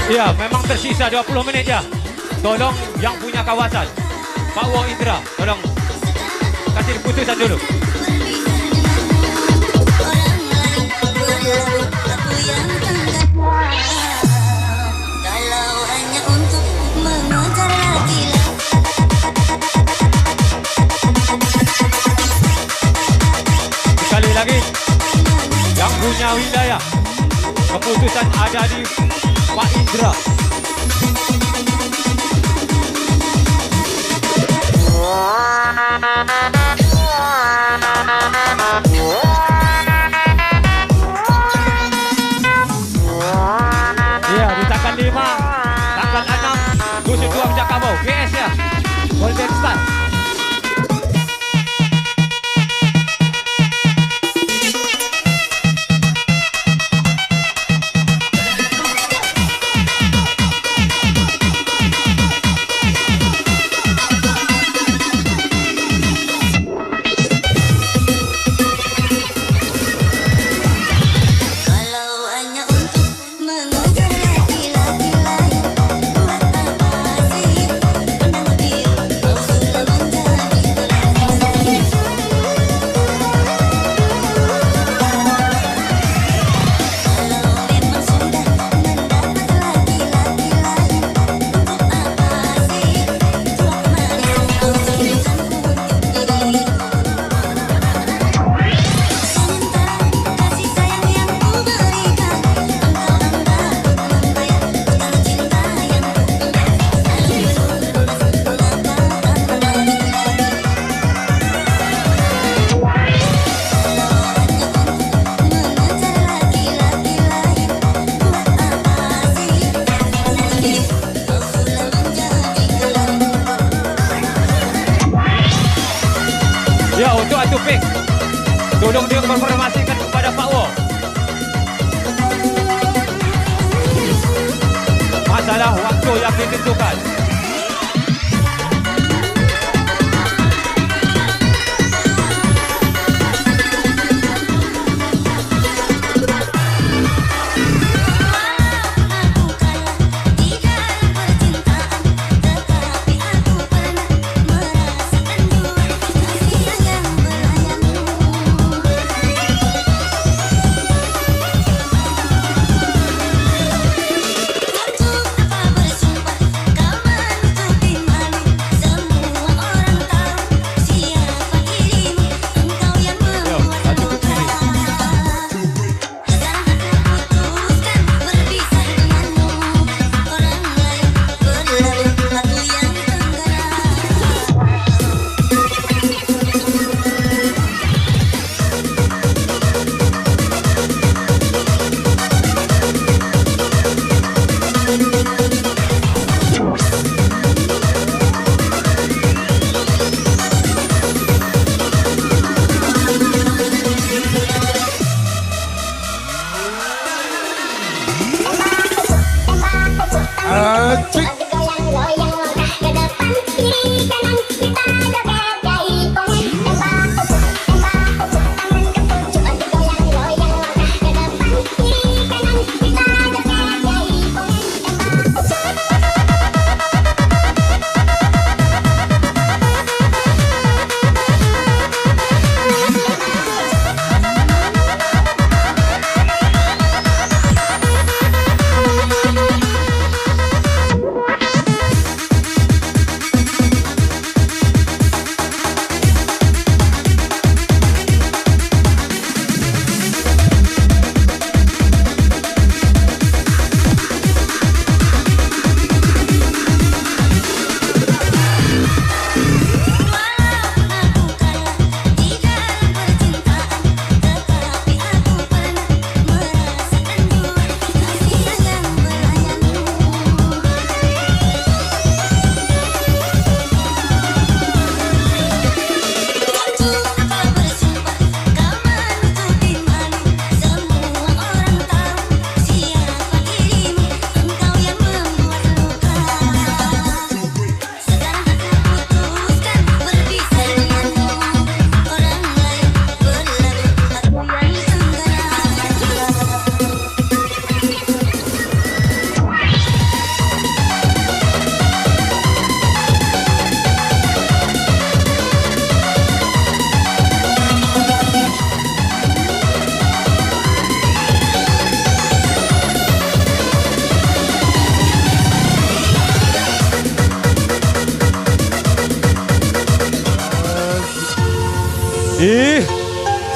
Ya, memang tersisa 20 menit ya. Tolong yang punya kawasan, Pak Wo Indra, tolong kasih putusan dulu. Kalau hanya untuk mengejar laki-laki. Sekali lagi, yang punya wilayah, keputusan ada di Pak Indra. Ya, di tanggal 5, tanggal 6, Dusun Tuang Jakabau, GS ya, Golden Star. Kalau hanya untuk mengejar laki-laki lain, buat apa sih pandang dia? Kau sudah menjadi telanjang. Kalau memang sudah mendapat laki-laki lain, untuk apa sih pulang kemari? Kau sungguhkan untuk diri. Sementara kasih sayang yang ku berikan, engkau anggap membayar segala cinta yang ku pendam. Mengapa kembali lagi? Kalau hanya untuk mengejar laki-laki lain, buat apa sih nanti kau sudah menjadi kelam. Ya, untuk Atupik, tolong dia konfirmasikan kepada Pak Wo. Masalah waktu yang ditentukan. Aku kalah di dalam percintaan, tetapi aku pernah merasakan dua kasih yang melayang. Untuk apa bersumpah kau menutupi malu? Semua orang tahu siapa dirimu, engkau yang membuat aku kalah. Sekarang aku putuskan berpisah denganmu. Orang lain berlalu, aku yang Acik. goyang-goyang langkah ke depan, kiri kanan kita joget jaipong. Tembak, tangan ke pucuk, goyang-goyang langkah ke depan, kiri kanan kita joget jaipong.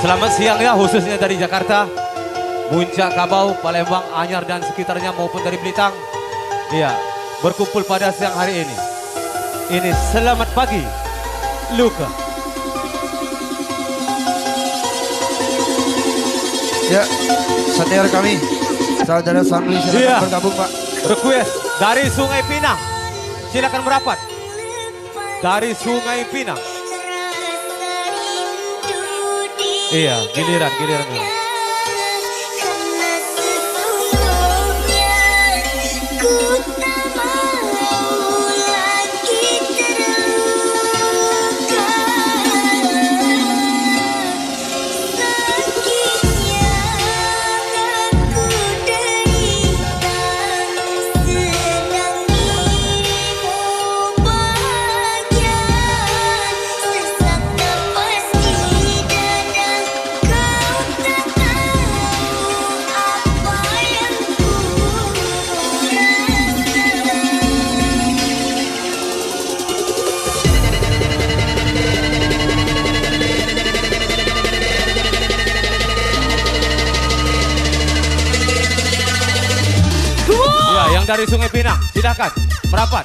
Selamat siang ya, khususnya dari Jakarta, Puncak, Kabau, Palembang, Anyar dan sekitarnya maupun dari Belitung. Iya, berkumpul pada siang hari ini. Ini selamat pagi, Luka. Ya, senior kami, saudara Samli silakan Iya. bergabung Pak. Request dari Sungai Pinang, silakan merapat. Dari Sungai Pinang. Iya, giliran. Ya, yang dari Sungai Pinang, silakan merapat.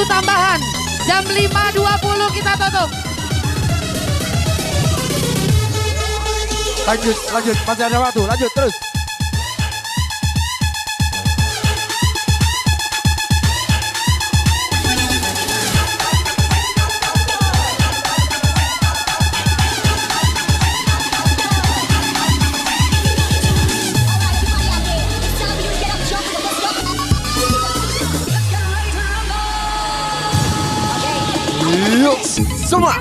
Tambahan jam 5.20 kita tutup. Lanjut, masih ada waktu, lanjut terus. Yuk, semua.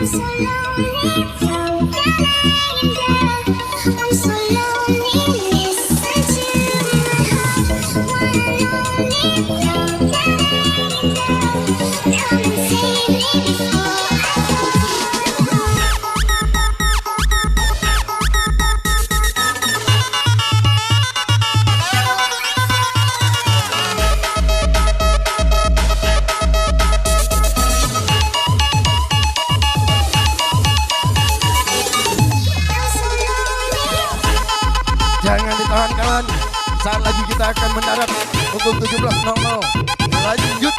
pukul 17.00. Lanjut.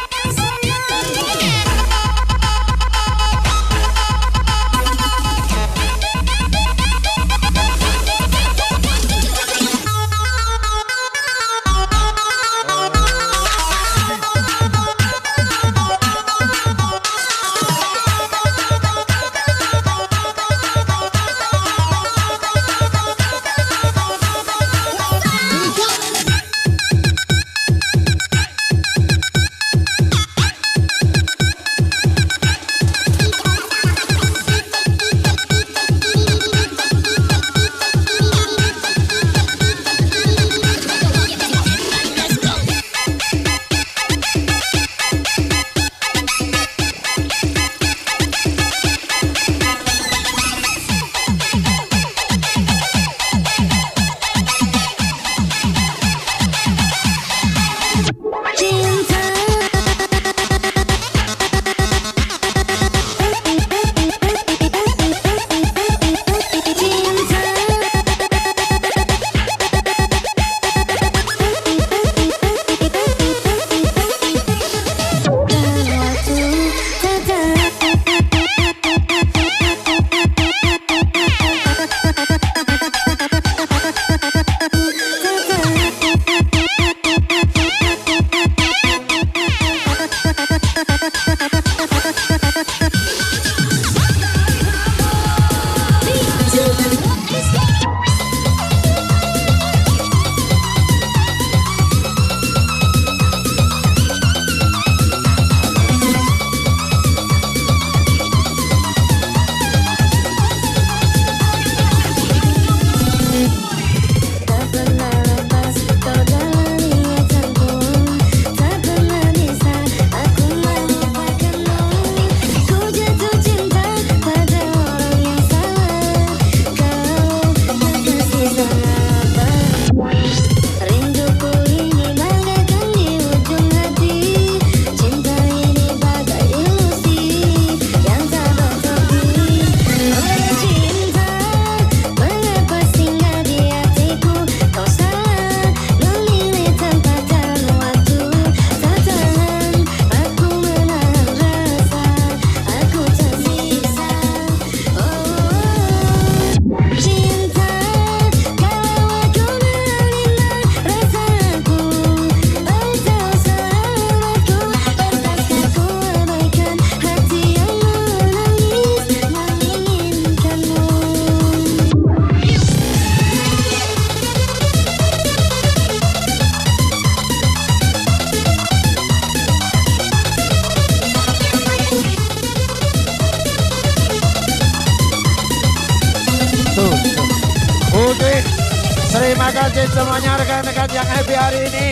Terima kasih semuanya rekan-rekan yang happy hari ini.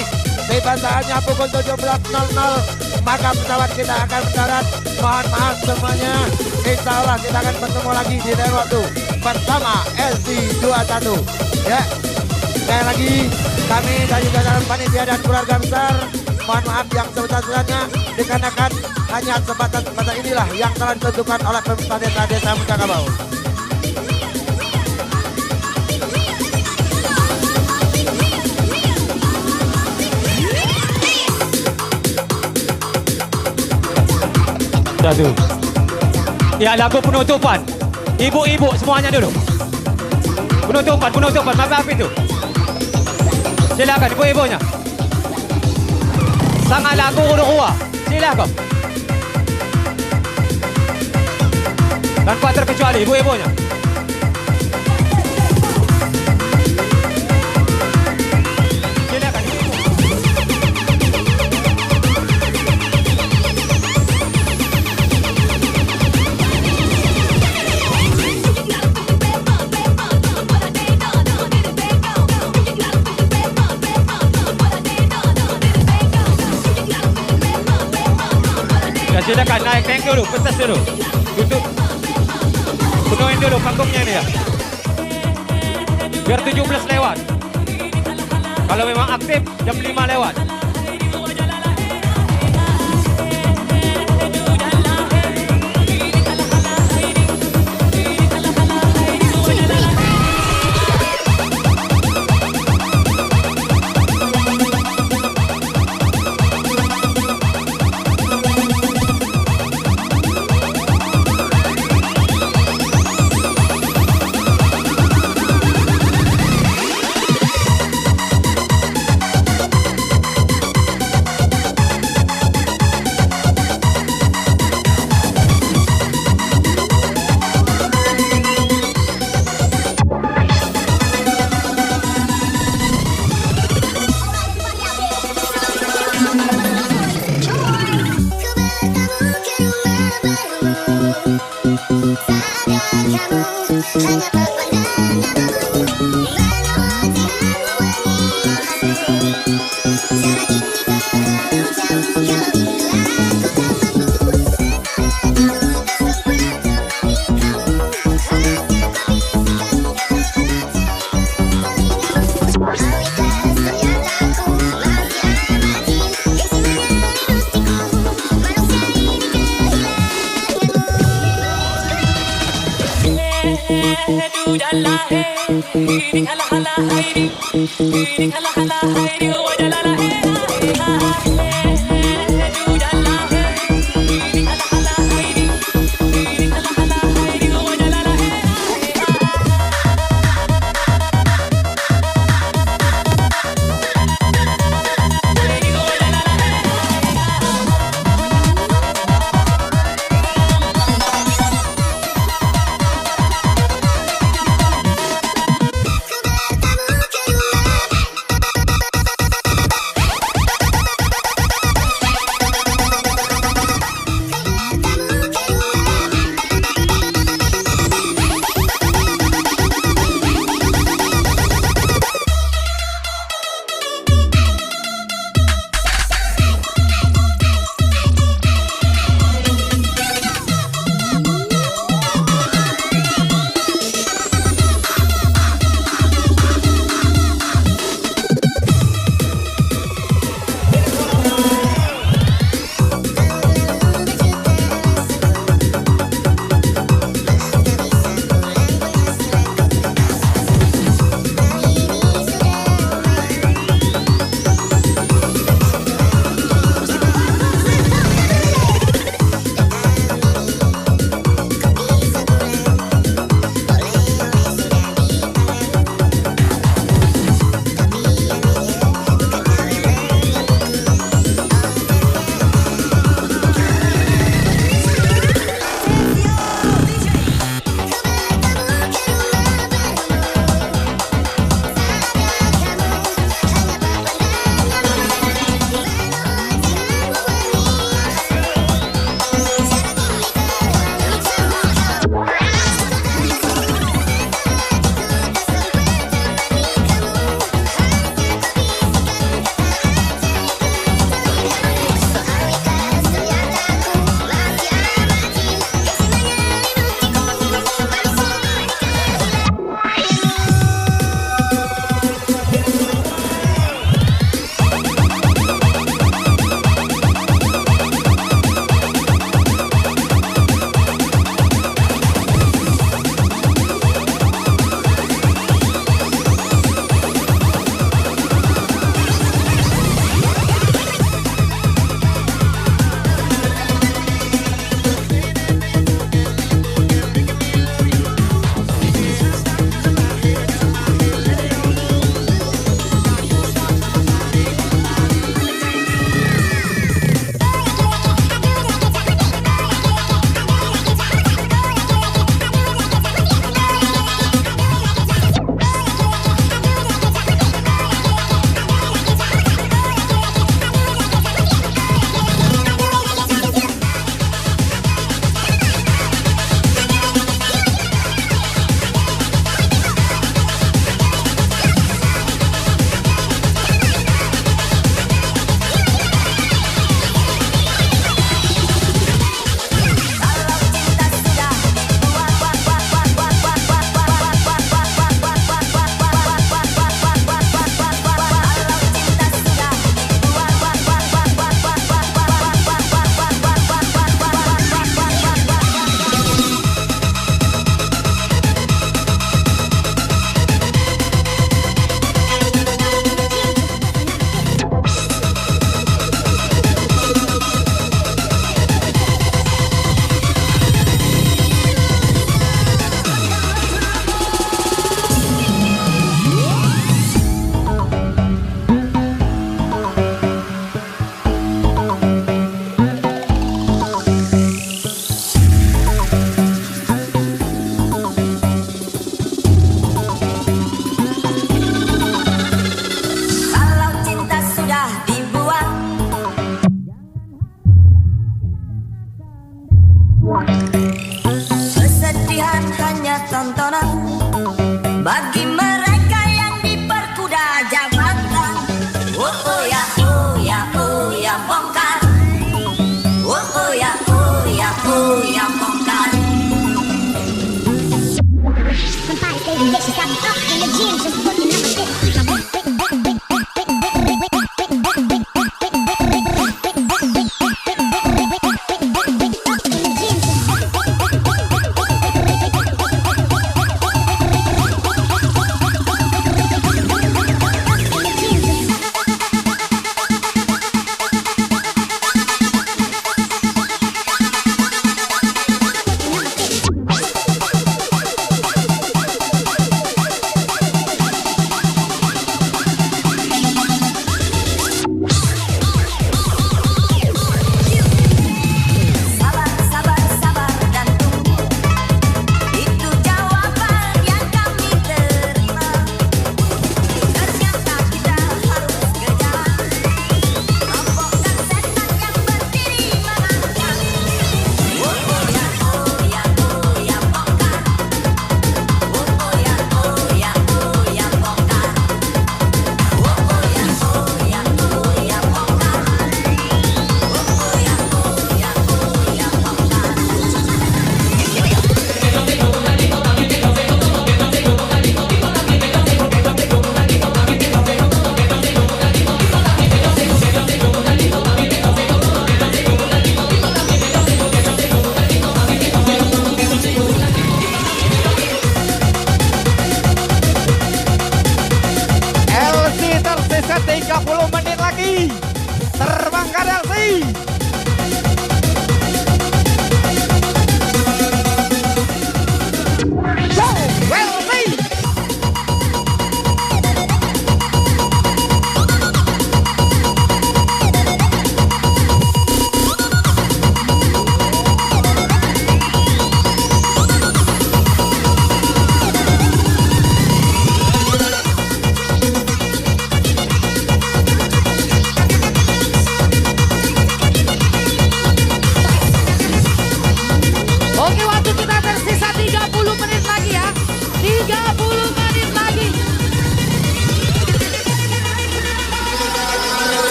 Tiba saatnya pukul 17.00 maka pesawat kita akan mendarat. Mohon maaf semuanya. Insya Allah kita akan bertemu lagi di lain waktu bersama LC21. Ya, sekali lagi kami dari jajaran panitia dan keluarga besar mohon maaf yang sebesar-besarnya dikarenakan hanya sebatas inilah yang telah ditentukan oleh pemerintah desa Minangkabau. Satu. Ya, lagu penutupan. Ibu-ibu semuanya dulu. Penutupan. Maka apa itu? Silakan ibu-ibunya. Sangat lagu Uruhua. Silakan. Tanpa terkecuali ibu-ibunya. Silakan. Ya, silakan naik dulu, pentas dulu. Tutup. Penuhin dulu panggungnya ini ya. Biar 17 lewat. Kalau memang aktif, jam 5 lewat. hanya berpandang Manusia ini kehilangan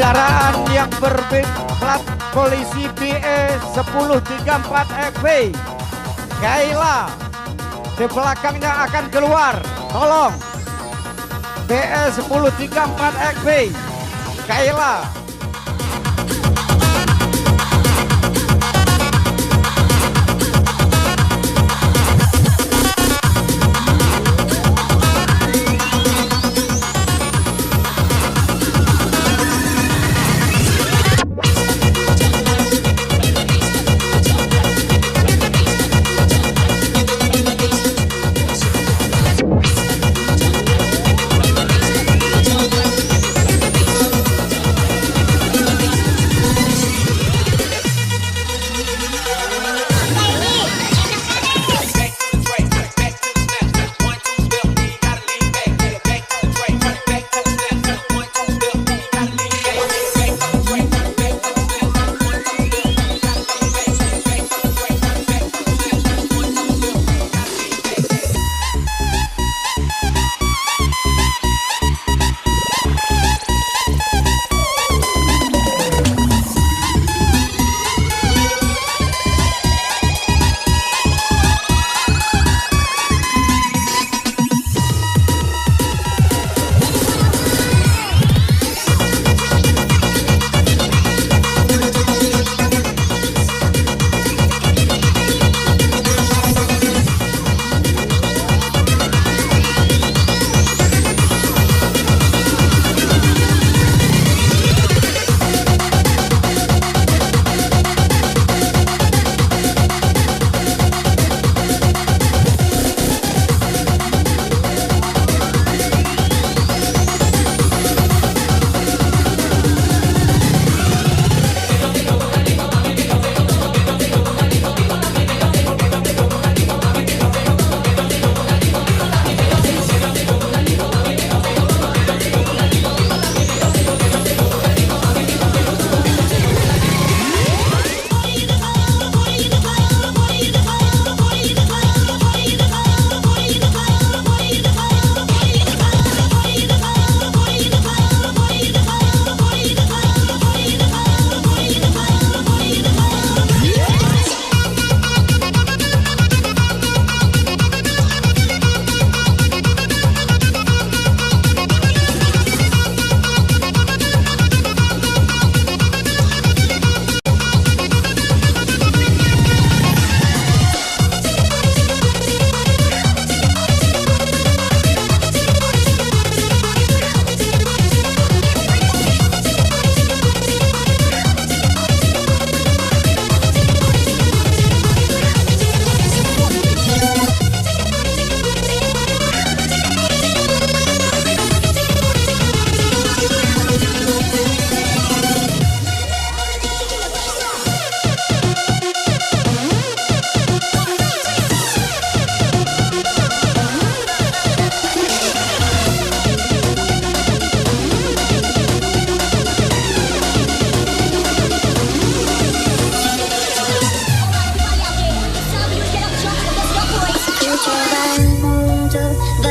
Kendaraan yang berplat polisi BE 1034 FV Kaila di belakangnya akan keluar, tolong. BE 1034 FV Kaila.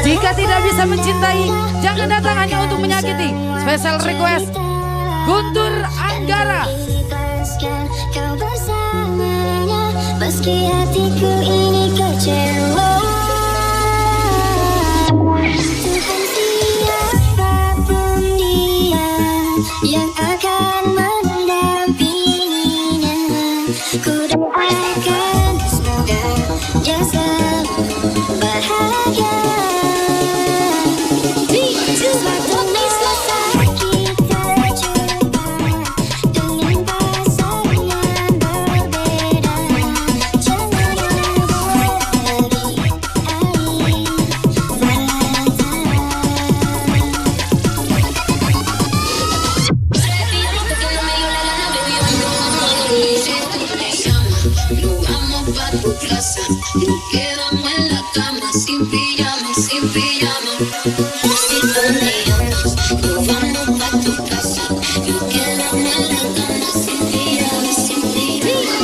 Jika tidak bisa mencintai, jangan datang hanya untuk menyakiti. Special request Guntur Anggara. Kau bersamanya, meski hatiku ini kecewa. Tuhan siapapun dia yang akan mendampinginya. Ku doakan semoga dia selalu bahagia. Suatu selesai kita jumpa dengan pasangan berbeda. Jangan buat hari Nos vamos pa' tu casa, nos quedamos en la cama sin pijama, sin pijama. Si tú me llamas, nos vamos pa' tu casa, nos quedamos en la cama sin pijama, sin pijama.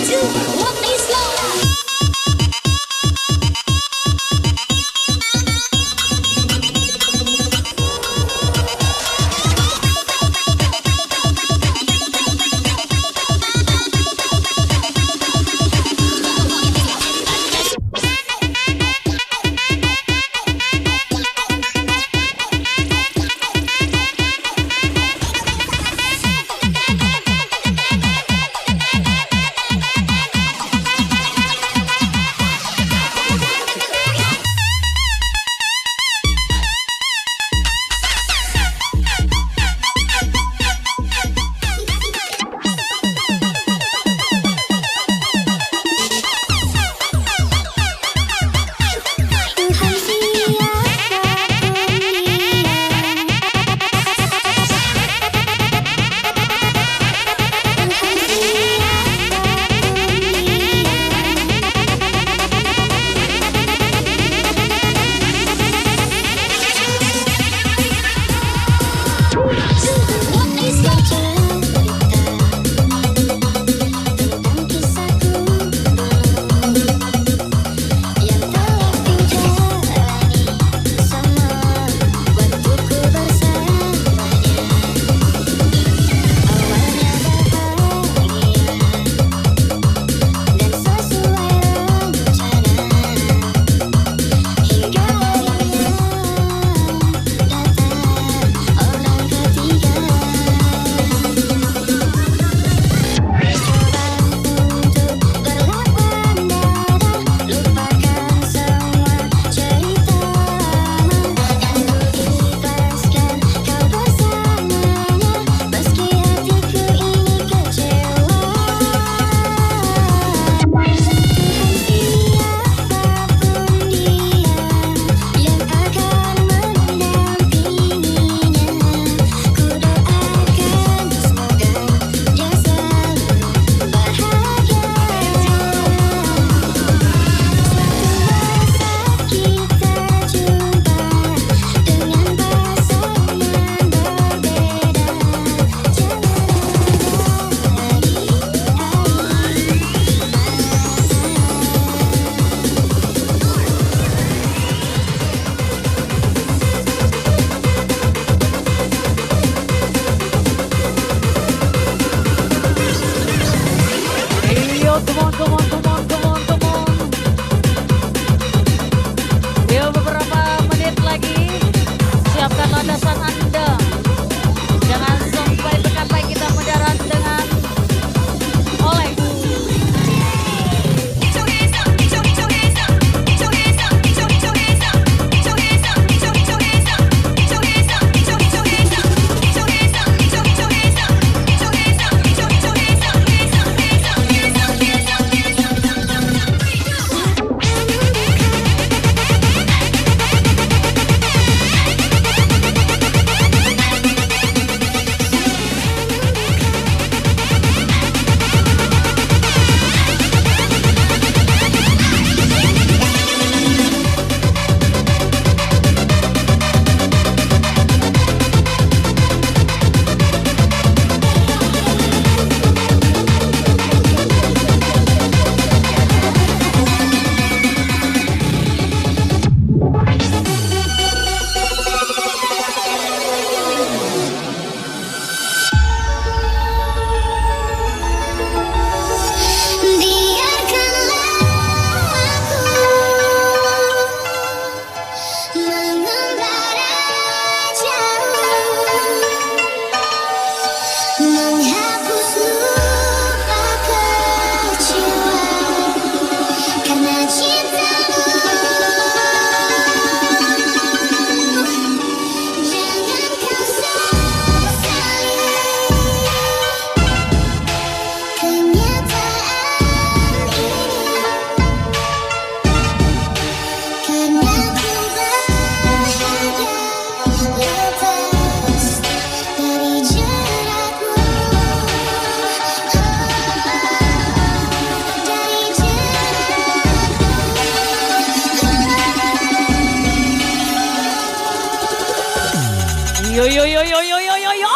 yo yo yo yo yo.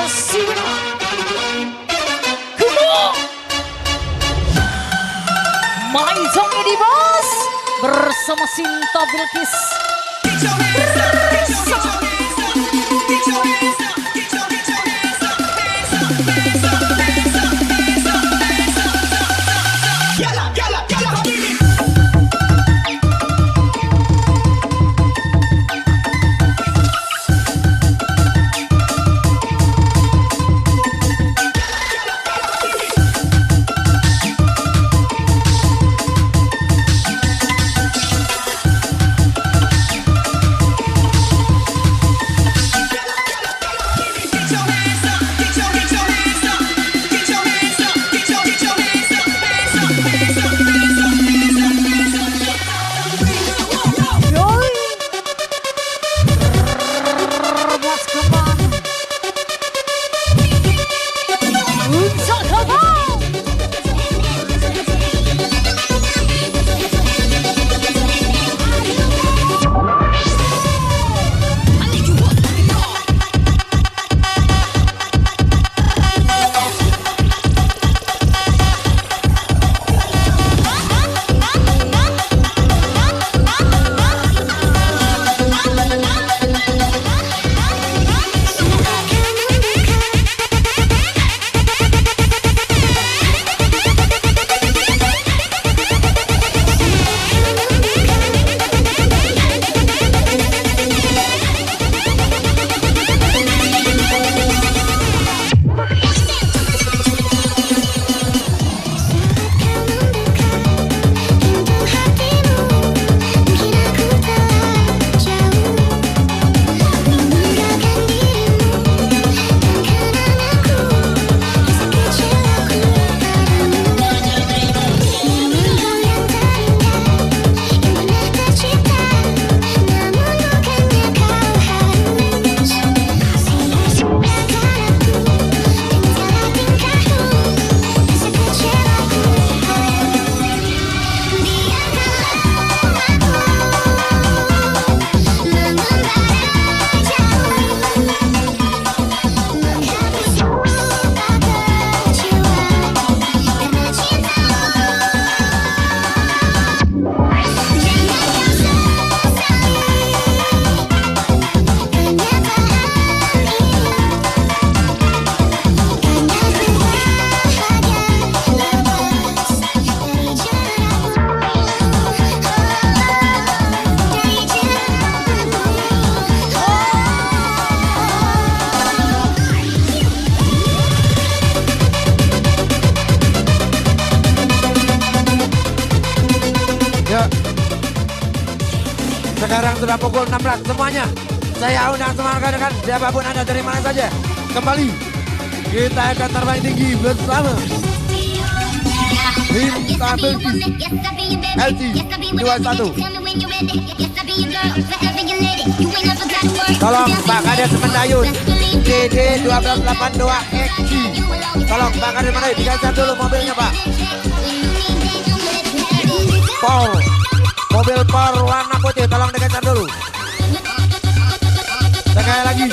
Siwina. Kumo. Maizong ini bos bersama Sinta Bilkis. Sekarang sudah pukul 16 semuanya. Saya undang semua rekan-rekan siapapun Anda dari mana saja. Kembali kita akan terbang tinggi bersama Sinta Bilkis LC 21. Tolong Pak Kades Mendayun DD 1282 XG. Tolong Pak Kades Mendayun digeser dulu mobilnya Pak. Paul, mobil Paul warna putih, tolong digeser dulu. Sekali lagi,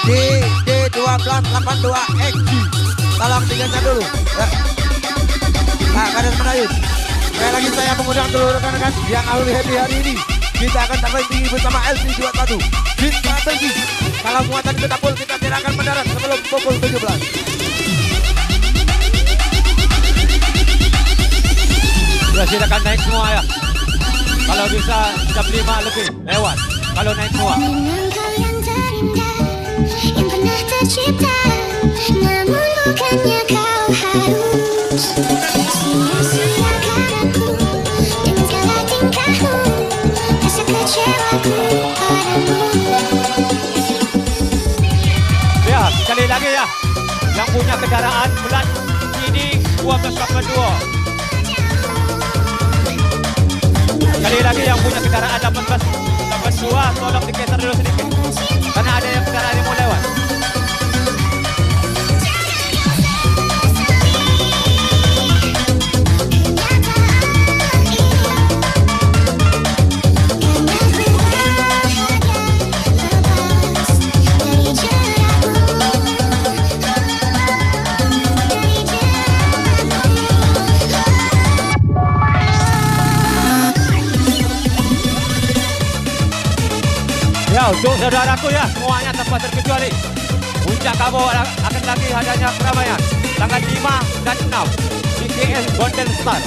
DD 1282 XG. Tolong digeser dulu. Pak Kades Mendayun. Sekali lagi saya mengundang seluruh rekan-rekan yang ahli happy hari ini. Kita akan terbang tinggi bersama LC21 Sinta Bilkis. Kalau muatan kita full, kita tidak akan mendarat sebelum pukul 17. Ya, silakan naik semua ya. Kalau bisa jam 5 lebih lewat. Kalau naik semua. Engkau yang terindah yang pernah tercipta, namun bukannya kau harus sia-siakan aku dengan segala tingkahmu, rasa kecewaku padamu. Ya, sekali lagi ya. Yang punya kendaraan bulan ini 1282. Sekali lagi yang punya kendaraan 1882 tolong digeser dulu sedikit. Karena ada yang kendaraan yang mau lewat. untuk saudaraku ya, semuanya tanpa terkecuali. Puncak Kabau akan lagi adanya keramaian tanggal 5 dan 6 di KL Golden Star.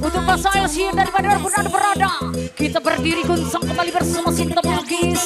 Untuk masa LC daripada Ragunan berada, kita berdiri guncang kembali bersama Sinta Melukis.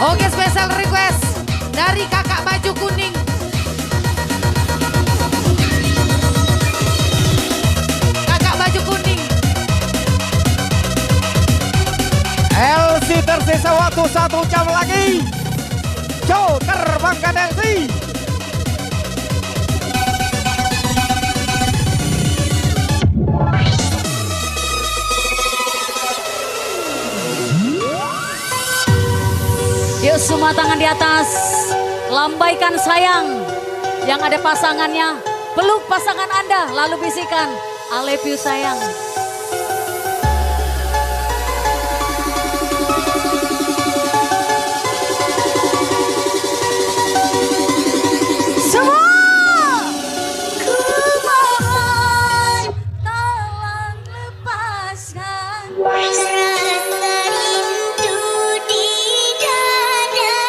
Oke, special request dari kakak baju kuning. Kakak baju kuning. LC tersisa waktu 1 jam lagi. Show terbangkan LC. Yuk semua tangan di atas. Lambaikan sayang. Yang ada pasangannya. Peluk pasangan Anda. Lalu bisikan. I love you sayang. Semua. Ku mohon tolong lepaskan. Rasa rindu di dada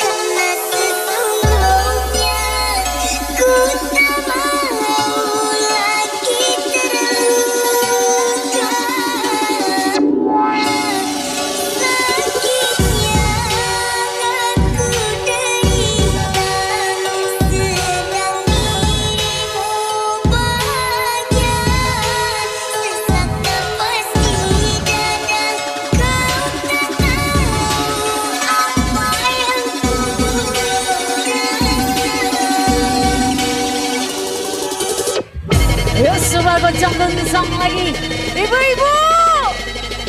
karena sesungguhnya ku tak mau lagi terluka. Sakitnya aku derita sedang dirimu bahagia. Sesak nafas di dada kau tak tahu apa yang ku Yuk semua goncang goncang lagi. Ibu-ibu.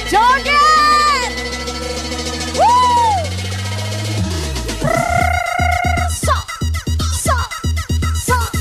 Joget. Woo. Sok. Sok. Sok.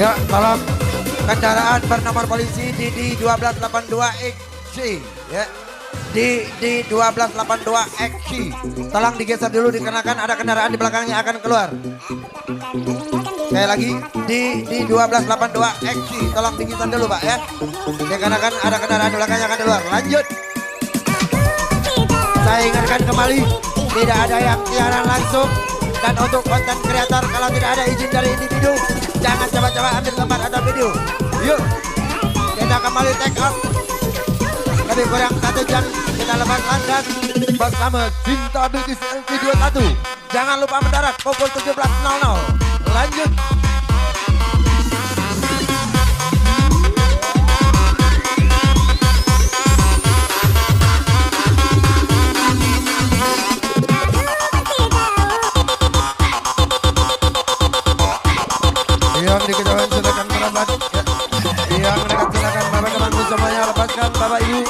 Ya, tolong kendaraan bernomor polisi DD 1282 XC ya. DD 1282 XC. Tolong digeser dulu dikarenakan ada kendaraan di belakangnya akan keluar. Sekali lagi DD 1282 XC. Tolong digeser dulu Pak ya. Dikarenakan ada kendaraan di belakangnya akan keluar. Lanjut. Saya ingatkan kembali, tidak ada yang siaran langsung. Dan untuk konten kreator, kalau tidak ada izin dari individu, jangan coba-coba ambil gambar atau video. Yuk, kita kembali take off. Lebih kurang 1 jam kita lepas landas bersama Cinta Bilkis LP21. Jangan lupa mendarat pukul 17.00. Lanjut. Yang di kejauhan silakan merapat ya. Yang dekat silakan bapak temanku semuanya lepaskan bapak ibu.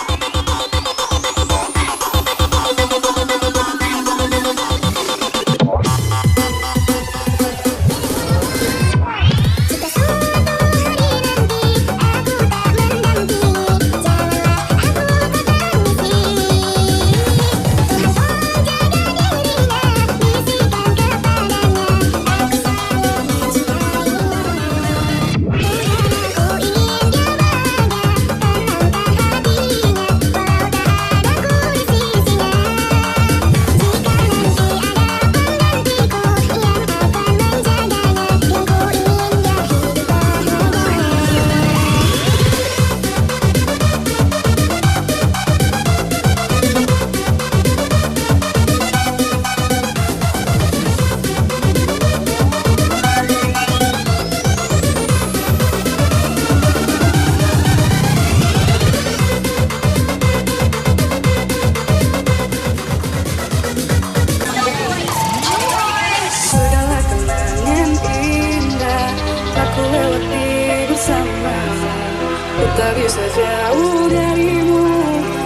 Tak bisa jauh darimu,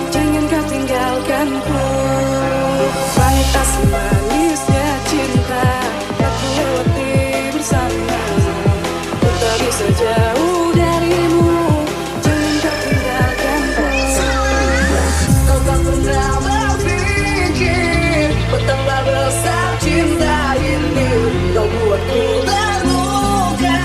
jangan kau tinggalkanku. Pahit asam manisnya cinta, aku lewati bersama. Ku tak bisa jauh darimu, jangan kau tinggalkanku. Kau tak pernah berpikir betapa besar cinta ini. Kau buatku terluka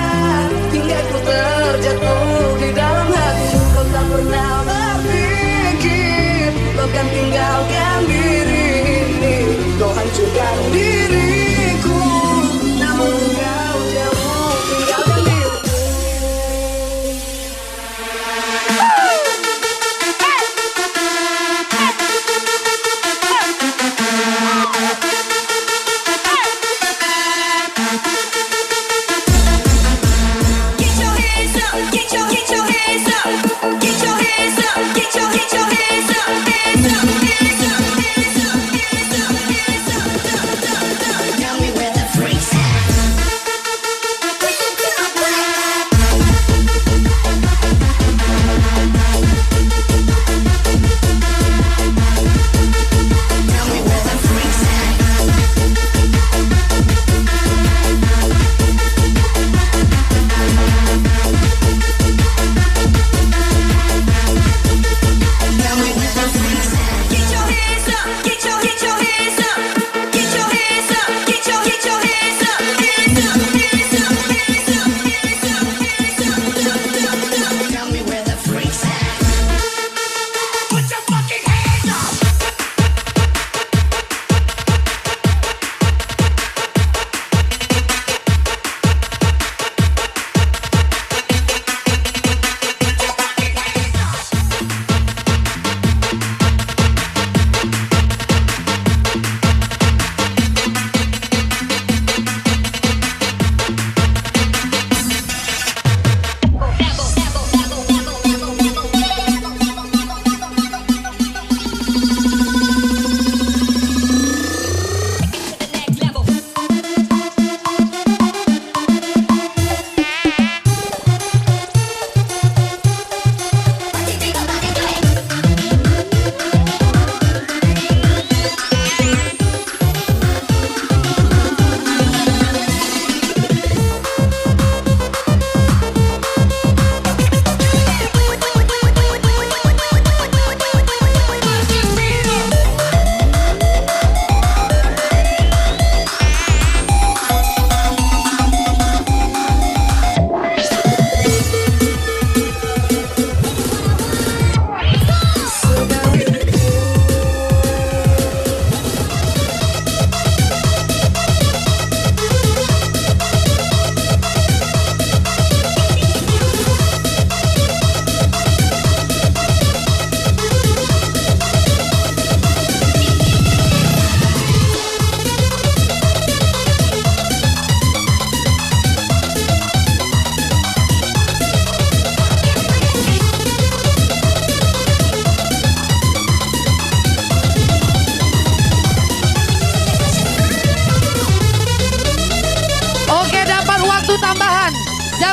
hingga ku terjatuh di dalam hati. Kau tak pernah berpikir kau kan tinggalkan diri ini. Kau hancurkan diriku, namun kau jauh tinggalkan diriku. Get your hands up, get your hands up, get your hands up, get your hands up, hands up, hands up, hands up, hands up, hands up, hands up.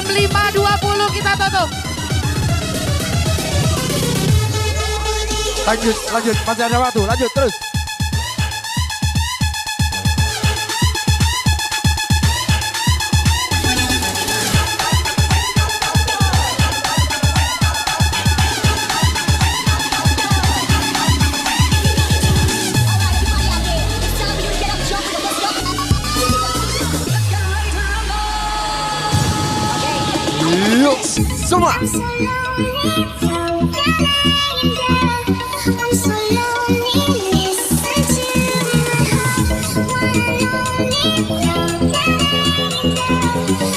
5.20 kita tutup. Lanjut, masih ada waktu, lanjut terus. Yuk, semua. I'm so lonely, listen to my heart.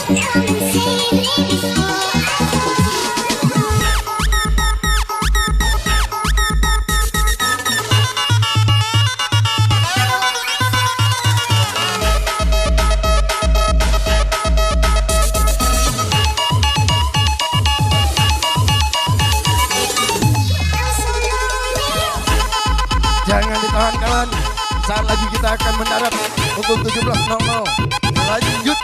Come and save me before Jangan ditahan kawan. Saat lagi kita akan mendarat pukul 17.00. Lanjut.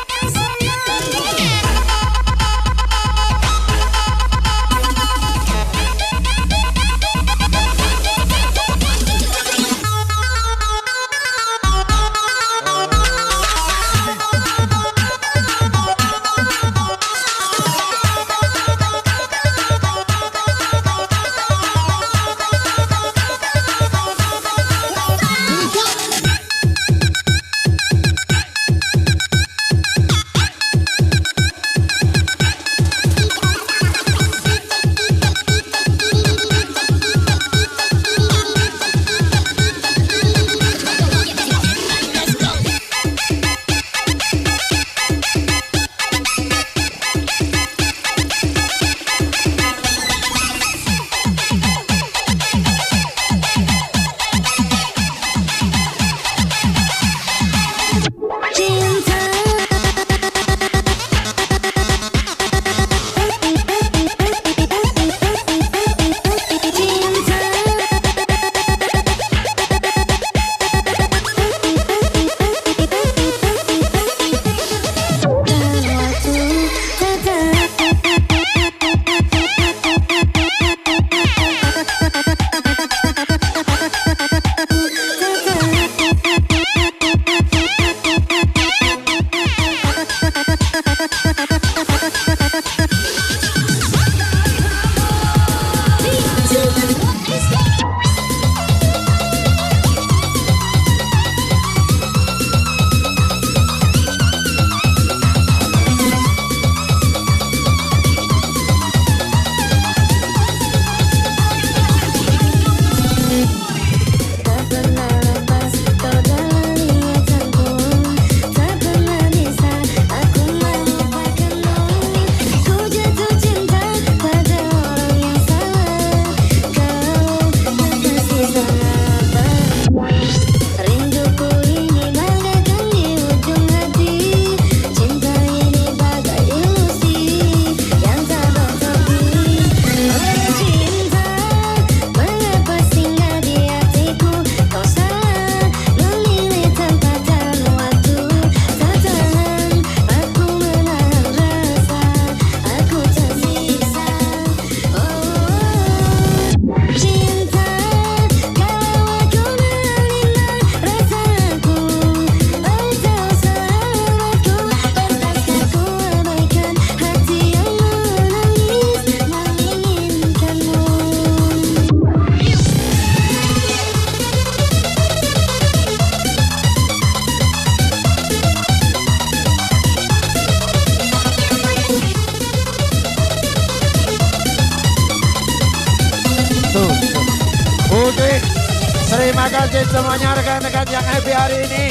Terima kasih semuanya rekan-rekan yang happy hari ini.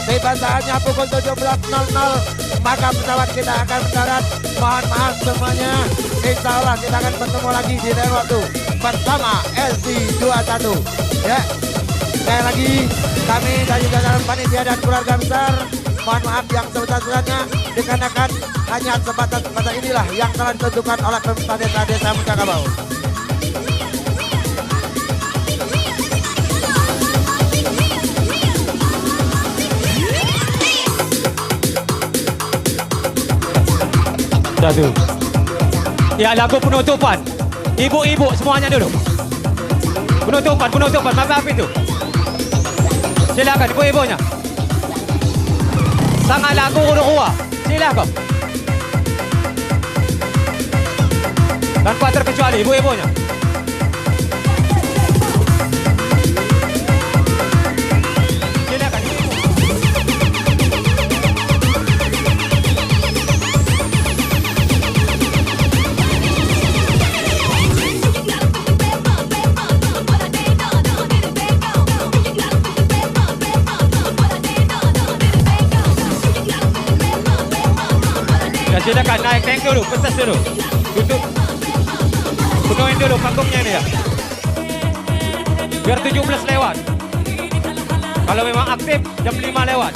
Tiba saatnya pukul 17.00 maka pesawat kita akan mendarat. Mohon maaf semuanya. Insya Allah kita akan bertemu lagi di lain waktu bersama LC21. Ya, sekali lagi kami dari jajaran panitia dan keluarga besar mohon maaf yang sebesar-besarnya dikarenakan hanya sebatas inilah yang telah ditentukan oleh pemerintah desa Minangkabau. Satu. Ya, lagu penutupan. Ibu-ibu semuanya dulu. Penutupan. Apa itu? Silakan ibu-ibunya. Sangat lagu Urua. Silakan. Tanpa terkecuali ibu-ibunya. Silakan. Ya, silakan naik tank dulu, pentas dulu. Tutup. Penuhin dulu panggungnya ini ya. Biar 17 lewat. Kalau memang aktif, jam 5 lewat.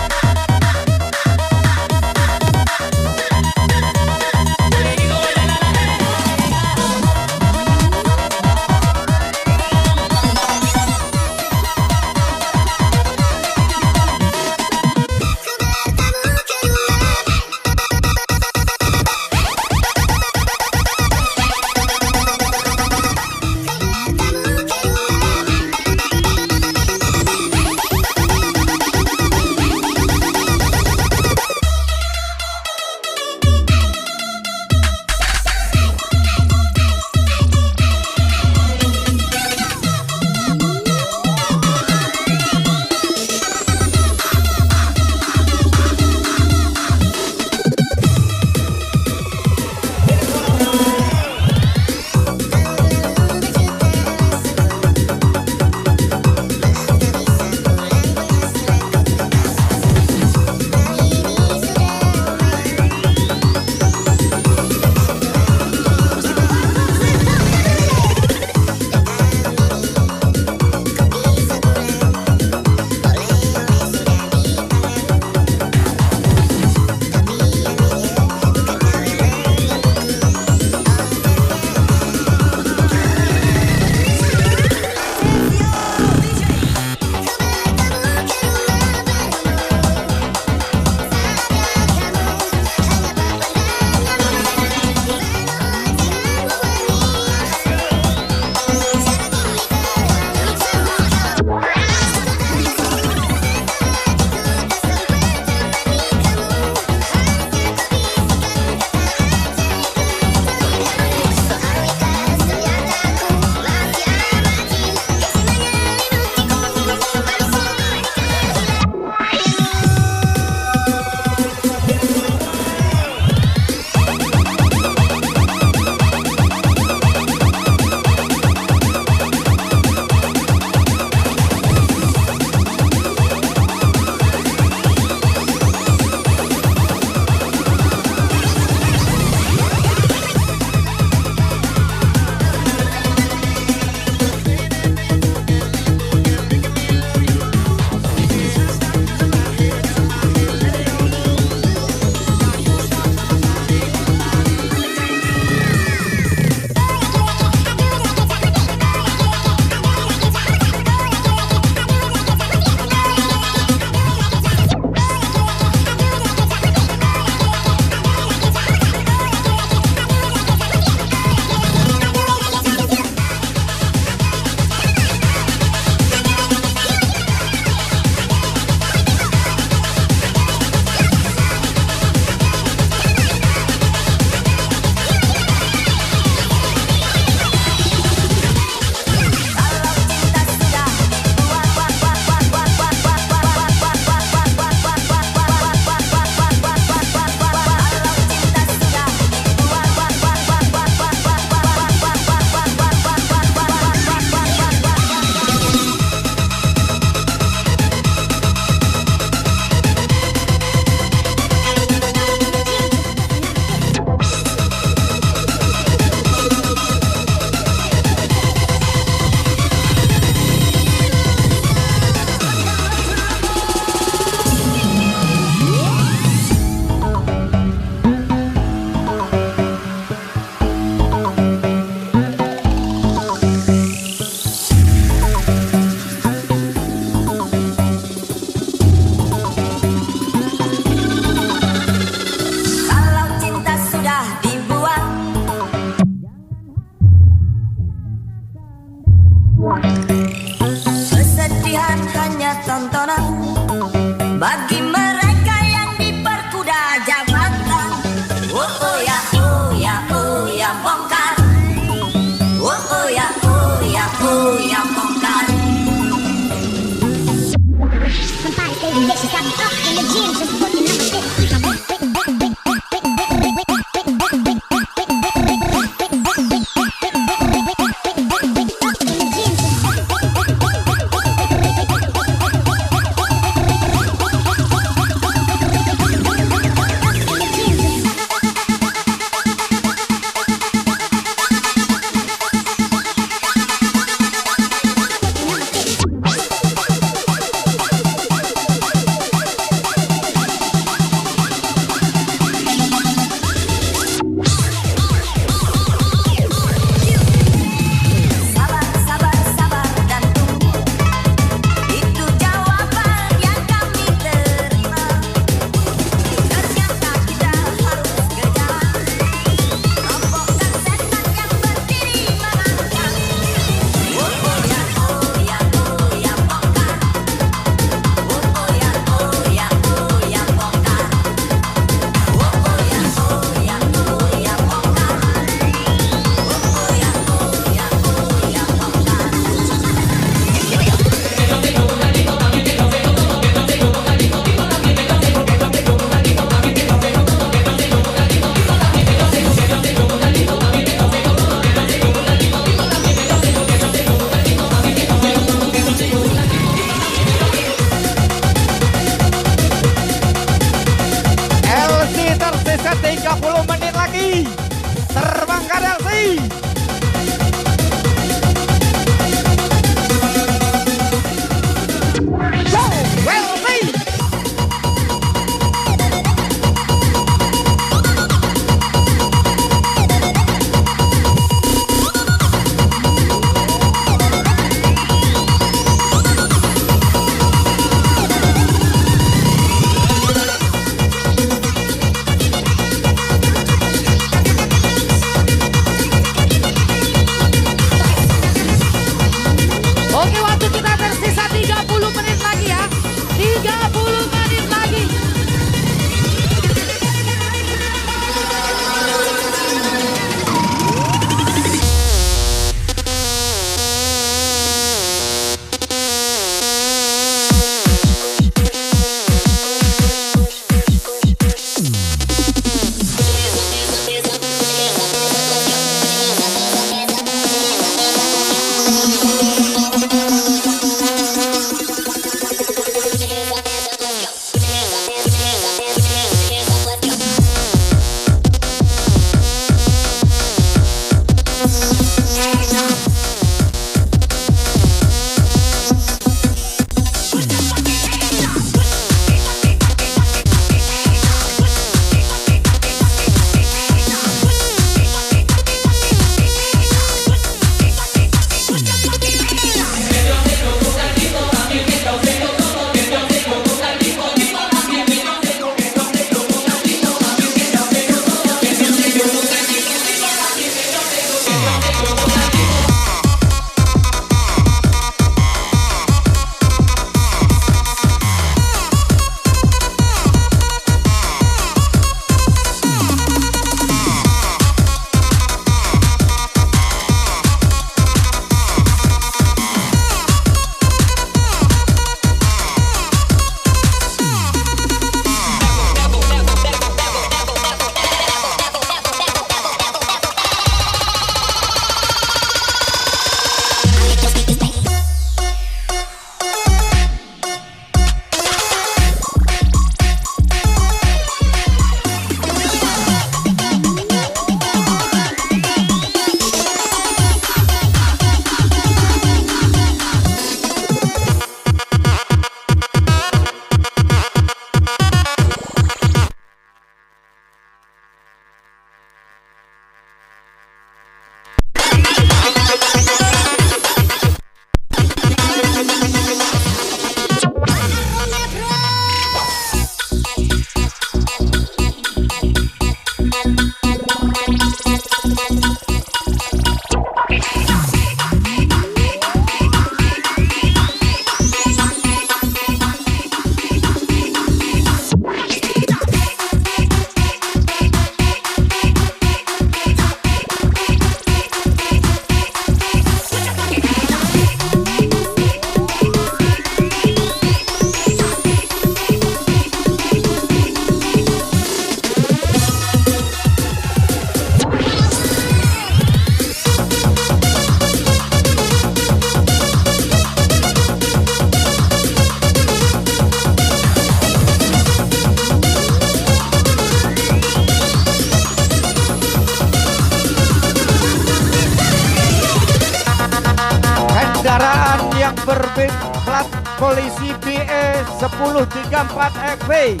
berplat polisi BE 1034 FV.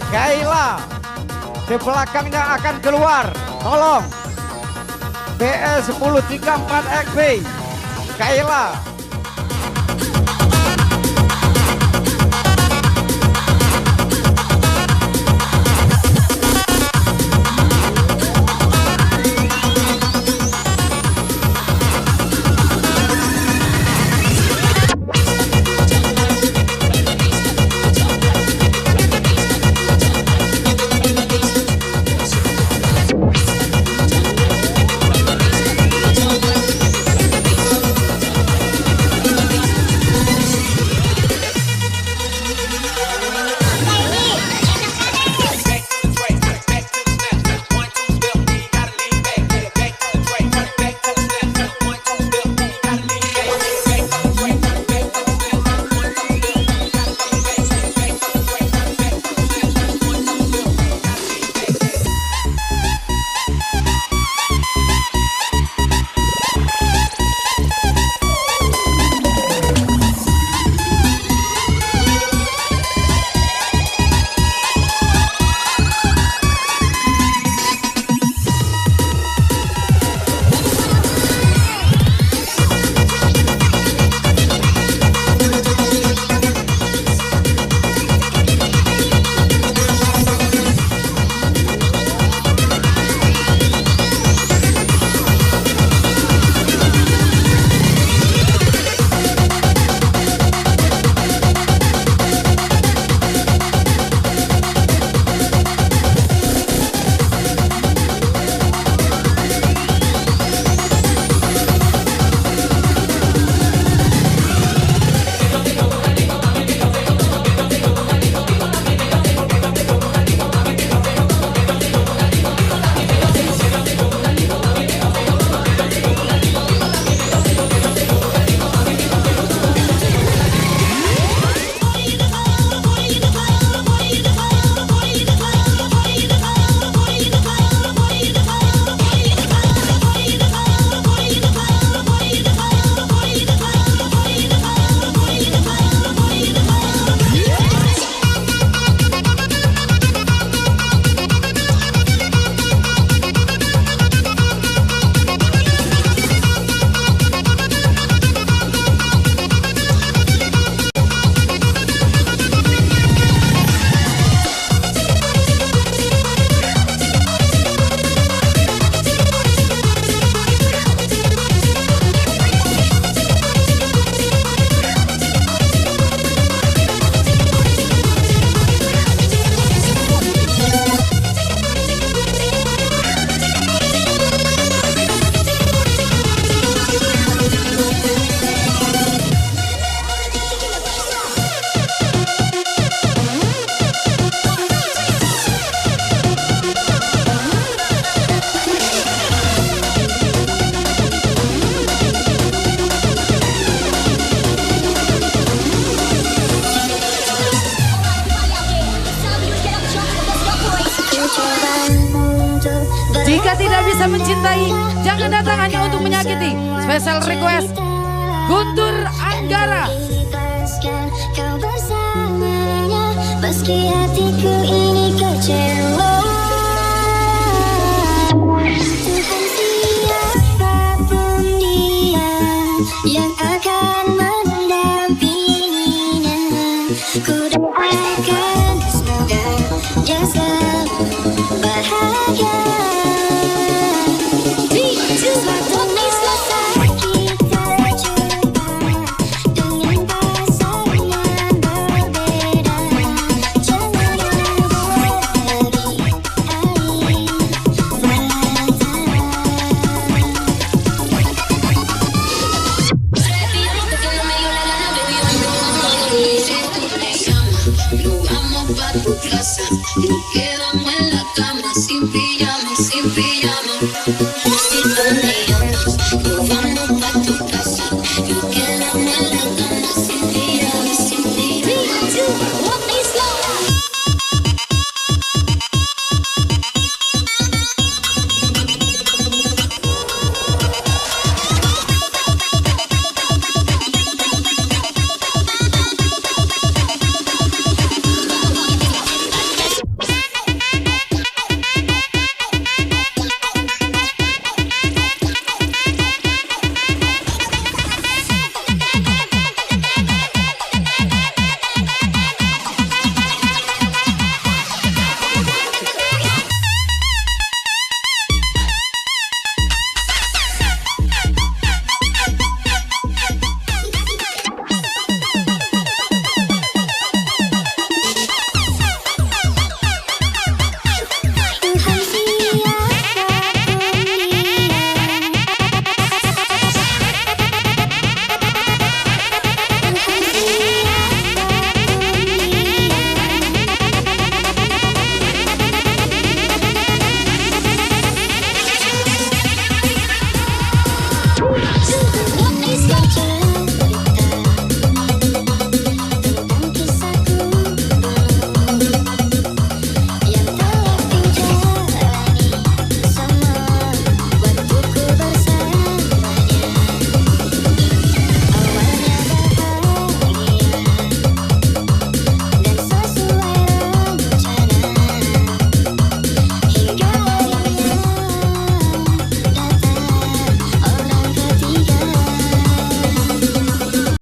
Kaila di belakangnya akan keluar. Tolong. BE 1034 FV. Kaila. Jika tidak bisa mencintai, jangan datang hanya untuk menyakiti. Special request Guntur Anggara. Kau bersamanya meski hatiku ini kecewa. Tuhan siapapun dia yang akan mendampinginya. Ku doakan semoga dia selalu bahagia. Nos quedamos en la cama sin pijama, sin pijama. Si tú me llamas, nos vamos pa' tu